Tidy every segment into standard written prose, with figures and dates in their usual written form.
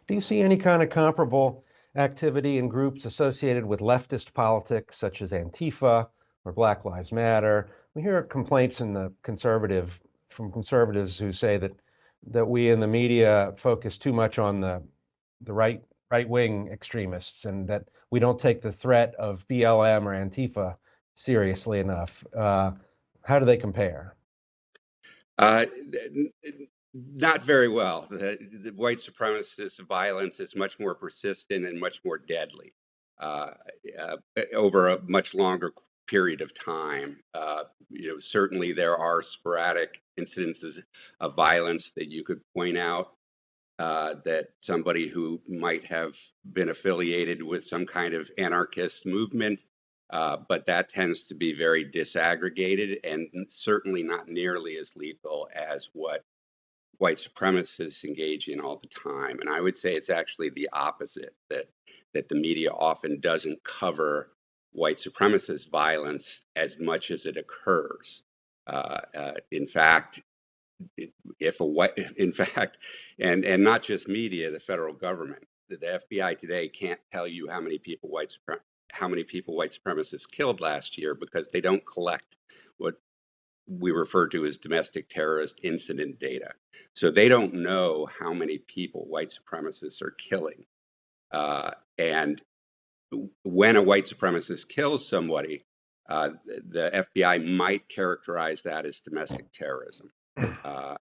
Do you see any kind of comparable activity in groups associated with leftist politics, such as Antifa or Black Lives Matter? We hear complaints in the from conservatives who say that we in the media focus too much on the right wing extremists and that we don't take the threat of BLM or Antifa seriously enough. How do they compare? Uh, Not very well. The white supremacist violence is much more persistent and much more deadly uh, uh, over a much longer period of time. Certainly there are sporadic incidences of violence that you could point out, that somebody who might have been affiliated with some kind of anarchist movement, but that tends to be very disaggregated and certainly not nearly as lethal as what white supremacists engage in all the time. And I would say it's actually the opposite, that the media often doesn't cover white supremacist violence as much as it occurs. In fact, if a white, in fact, and not just media, the federal government, the FBI today can't tell you how many people white supremacists killed last year because they don't collect what we refer to as domestic terrorist incident data. So they don't know how many people white supremacists are killing. And when a white supremacist kills somebody, the FBI might characterize that as domestic terrorism. Uh,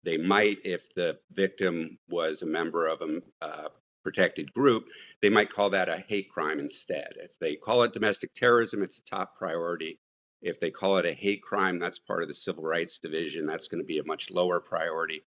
they might, if the victim was a member of a protected group, they might call that a hate crime instead. If they call it domestic terrorism, it's a top priority. If they call it a hate crime, that's part of the Civil Rights Division. That's going to be a much lower priority.